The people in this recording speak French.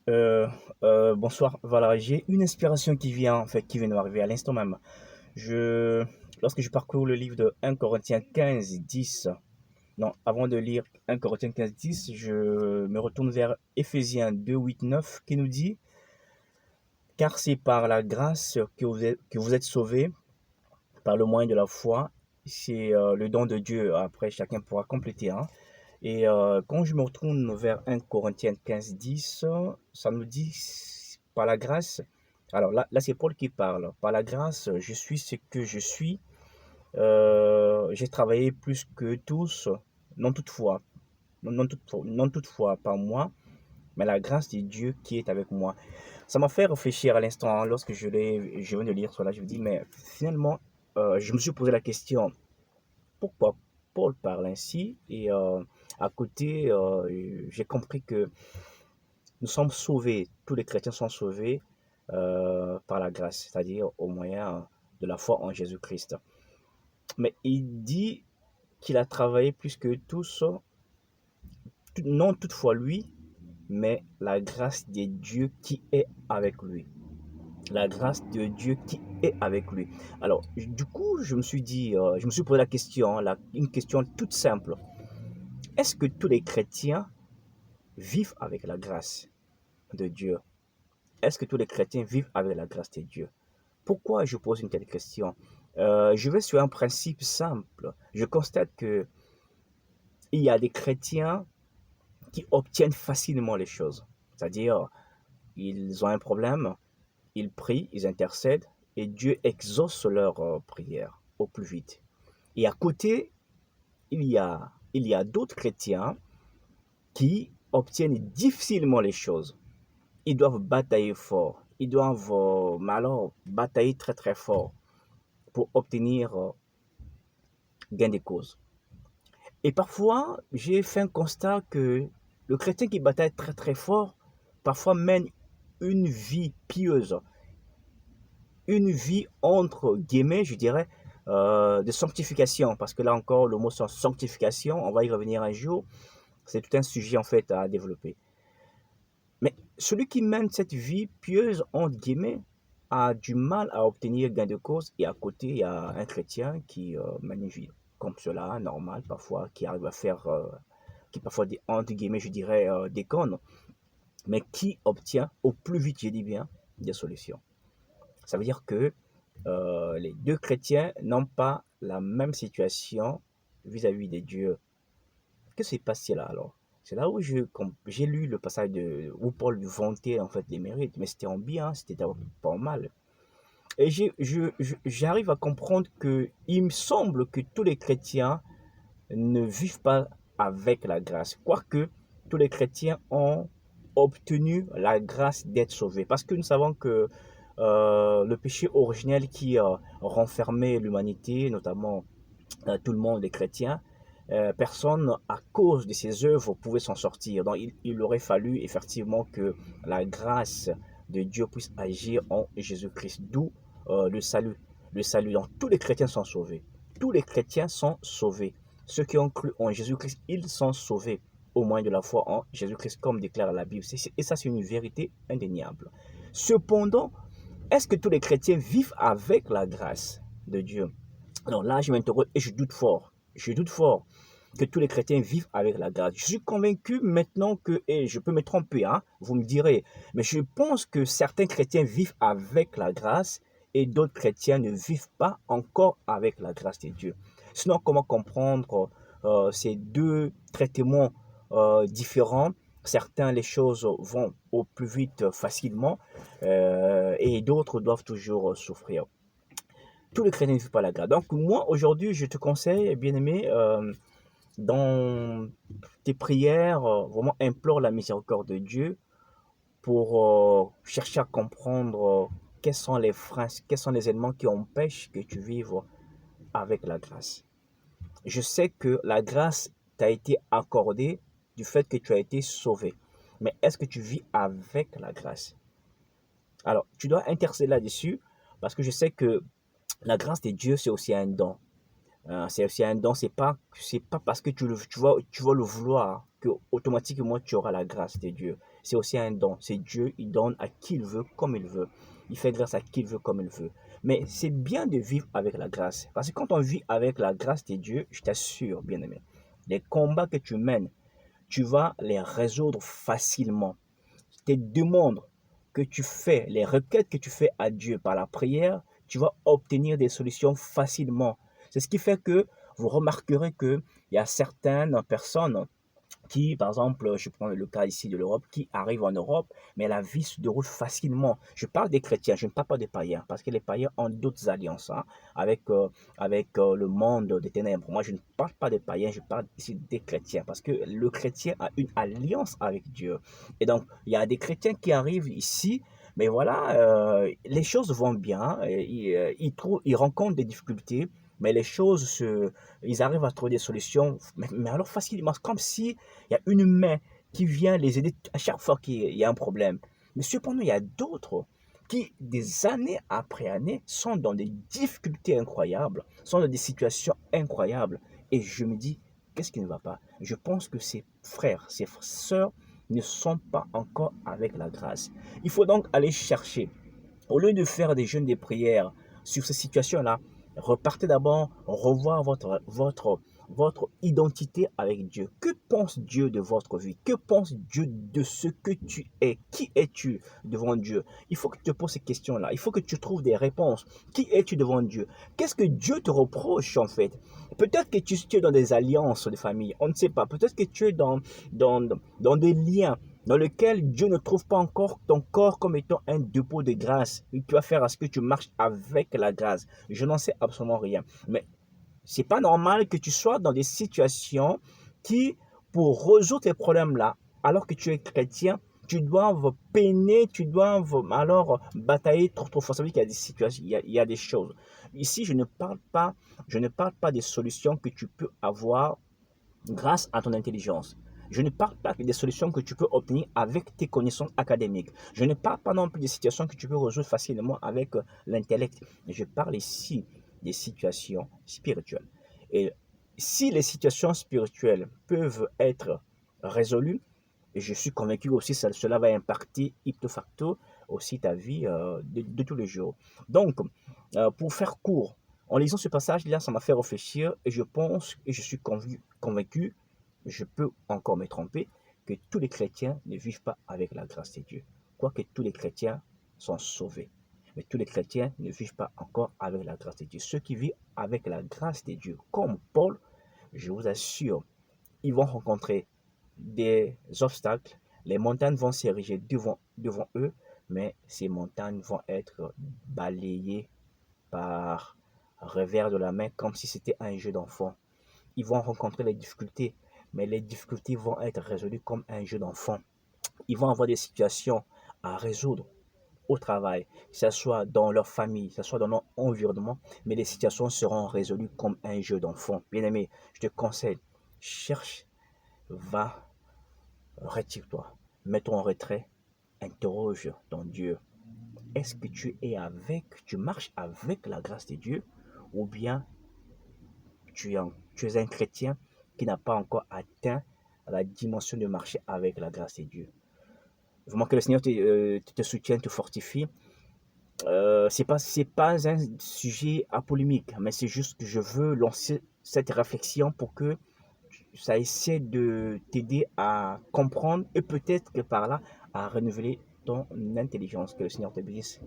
Euh, Bonsoir. Voilà, j'ai une inspiration qui vient de m'arriver à l'instant même. Je, Lorsque je parcours le livre de 1 Corinthiens 15, 10, non, avant de lire 1 Corinthiens 15, 10, je me retourne vers Éphésiens 2, 8, 9 qui nous dit, car c'est par la grâce que vous êtes sauvés, par le moyen de la foi. C'est le don de Dieu. Après, chacun pourra compléter, hein. Et quand je me retourne vers 1 Corinthiens 15, 10, ça nous dit, par la grâce, alors là c'est Paul qui parle, par la grâce, je suis ce que je suis. J'ai travaillé plus que tous, non toutefois, non toutefois pas moi, mais la grâce de Dieu qui est avec moi. Ça m'a fait réfléchir à l'instant, hein, lorsque je viens de lire cela. Je me dis, mais finalement, je me suis posé la question, pourquoi Paul parle ainsi? Et à côté, j'ai compris que nous sommes sauvés, tous les chrétiens sont sauvés par la grâce, c'est-à-dire au moyen de la foi en Jésus-Christ. Mais il dit qu'il a travaillé plus que tous, non toutefois lui, mais la grâce de Dieu qui est avec lui. La grâce de Dieu qui est avec lui. Alors, du coup, je me suis posé la question, une question toute simple. Est-ce que tous les chrétiens vivent avec la grâce de Dieu? Est-ce que tous les chrétiens vivent avec la grâce de Dieu? Pourquoi je pose une telle question? Je vais sur un principe simple. Je constate que il y a des chrétiens qui obtiennent facilement les choses. C'est-à-dire, ils ont un problème, ils prient, ils intercèdent, et Dieu exauce leurs prières au plus vite. Et à côté, il y a d'autres chrétiens qui obtiennent difficilement les choses. Ils doivent batailler fort. Ils doivent, batailler très très fort pour obtenir gain de cause. Et parfois, j'ai fait un constat que le chrétien qui bataille très très fort, parfois mène une vie pieuse, une vie entre guillemets, je dirais, de sanctification. Parce que là encore, le mot sanctification, on va y revenir un jour, c'est tout un sujet en fait à développer. Mais celui qui mène cette vie pieuse, entre guillemets, a du mal à obtenir gain de cause. Et à côté, il y a un chrétien qui mène une vie comme cela, normal parfois, qui arrive à faire, qui parfois, entre guillemets, je dirais, déconne, mais qui obtient au plus vite, je dis bien, des solutions. Ça veut dire que les deux chrétiens n'ont pas la même situation vis-à-vis de Dieu. Qu'est-ce qui s'est passé là alors? C'est là où j'ai lu le passage où Paul vantait en fait les mérites, mais c'était en bien, c'était pas en mal. Et j'arrive à comprendre que il me semble que tous les chrétiens ne vivent pas avec la grâce, quoique tous les chrétiens ont obtenu la grâce d'être sauvés. Parce que nous savons que le péché originel qui renfermait l'humanité, notamment tout le monde, les chrétiens, personne à cause de ses œuvres pouvait s'en sortir. Donc il aurait fallu effectivement que la grâce de Dieu puisse agir en Jésus-Christ, d'où le salut. Le salut, donc tous les chrétiens sont sauvés. Tous les chrétiens sont sauvés. Ceux qui ont cru en Jésus-Christ, ils sont sauvés au moyen de la foi en Jésus-Christ, comme déclare la Bible. Et ça, c'est une vérité indéniable. Cependant, est-ce que tous les chrétiens vivent avec la grâce de Dieu? Alors là, je m'interroge et je doute fort. Je doute fort que tous les chrétiens vivent avec la grâce. Je suis convaincu maintenant que, et je peux me tromper, hein, vous me direz, mais je pense que certains chrétiens vivent avec la grâce et d'autres chrétiens ne vivent pas encore avec la grâce de Dieu. Sinon, comment comprendre ces deux traitements différents? Certains, les choses vont au plus vite facilement et d'autres doivent toujours souffrir. Tous les chrétiens ne vivent pas la grâce. Donc moi, aujourd'hui, je te conseille, bien-aimé, dans tes prières, vraiment implore la miséricorde de Dieu pour chercher à comprendre quels sont les freins, quels sont les éléments qui empêchent que tu vives avec la grâce. Je sais que la grâce t'a été accordée du fait que tu as été sauvé. Mais est-ce que tu vis avec la grâce? Alors, tu dois intercéder là-dessus parce que je sais que la grâce de Dieu, c'est aussi un don. C'est aussi un don, c'est pas parce que tu vas le vouloir que automatiquement tu auras la grâce de Dieu. c'est aussi un don. C'est Dieu, il donne à qui il veut, comme il veut. Il fait grâce à qui il veut, comme il veut. Mais c'est bien de vivre avec la grâce. Parce que quand on vit avec la grâce de Dieu, je t'assure, bien-aimé, les combats que tu mènes, tu vas les résoudre facilement. Tes demandes que tu fais, les requêtes que tu fais à Dieu par la prière, tu vas obtenir des solutions facilement. C'est ce qui fait que vous remarquerez qu'il y a certaines personnes qui, par exemple, je prends le cas ici de l'Europe, qui arrivent en Europe, mais la vie se déroule facilement. Je parle des chrétiens, je ne parle pas des païens, parce que les païens ont d'autres alliances hein, avec le monde des ténèbres. Moi, je ne parle pas des païens, je parle ici des chrétiens, parce que le chrétien a une alliance avec Dieu. Et donc, il y a des chrétiens qui arrivent ici, mais voilà, les choses vont bien, ils rencontrent des difficultés, mais les choses ils arrivent à trouver des solutions, mais alors facilement, comme si il y a une main qui vient les aider à chaque fois qu'il y a un problème. Mais cependant, il y a d'autres qui, des années après années, sont dans des difficultés incroyables, sont dans des situations incroyables. Et je me dis, qu'est-ce qui ne va pas? Je pense que ces frères, ces sœurs ne sont pas encore avec la grâce. Il faut donc aller chercher. Au lieu de faire des jeûnes, des prières sur ces situations-là, repartez d'abord revoir votre identité avec Dieu. Que pense Dieu de votre vie? Que pense Dieu de ce que tu es? Qui es-tu devant Dieu? Il faut que tu te poses ces questions-là. Il faut que tu trouves des réponses. Qui es-tu devant Dieu? Qu'est-ce que Dieu te reproche en fait? Peut-être que tu es dans des alliances de famille. On ne sait pas. Peut-être que tu es dans des liens dans lequel Dieu ne trouve pas encore ton corps comme étant un dépôt de grâce. Il doit faire à ce que tu marches avec la grâce. Je n'en sais absolument rien. Mais c'est pas normal que tu sois dans des situations qui, pour résoudre tes problèmes-là, alors que tu es chrétien, tu dois peiner, tu dois alors batailler trop fort. Ça veut dire qu'il y a des situations, il y a des choses. Ici, je ne parle pas des solutions que tu peux avoir grâce à ton intelligence. Je ne parle pas des solutions que tu peux obtenir avec tes connaissances académiques. Je ne parle pas non plus des situations que tu peux résoudre facilement avec l'intellect. Je parle ici des situations spirituelles. Et si les situations spirituelles peuvent être résolues, et je suis convaincu aussi que cela va impacter ipso facto aussi ta vie de tous les jours. Donc, pour faire court, en lisant ce passage-là, ça m'a fait réfléchir et je pense et je suis convaincu, je peux encore me tromper, que tous les chrétiens ne vivent pas avec la grâce de Dieu. Quoique tous les chrétiens sont sauvés. Mais tous les chrétiens ne vivent pas encore avec la grâce de Dieu. Ceux qui vivent avec la grâce de Dieu, comme Paul, je vous assure, ils vont rencontrer des obstacles. Les montagnes vont s'ériger devant eux, mais ces montagnes vont être balayées par revers de la main comme si c'était un jeu d'enfant. Ils vont rencontrer les difficultés, mais les difficultés vont être résolues comme un jeu d'enfant. Ils vont avoir des situations à résoudre au travail, que ce soit dans leur famille, que ce soit dans leur environnement, mais les situations seront résolues comme un jeu d'enfant. Bien aimé, je te conseille, cherche, va, retire-toi, mets-toi en retrait, interroge ton Dieu. Est-ce que tu marches avec la grâce de Dieu ou bien tu es un chrétien qui n'a pas encore atteint la dimension de marcher avec la grâce de Dieu? Vraiment que le Seigneur te soutienne, te fortifie. C'est pas un sujet à polémique, mais c'est juste que je veux lancer cette réflexion pour que ça essaie de t'aider à comprendre et peut-être que par là, à renouveler ton intelligence. Que le Seigneur te bénisse.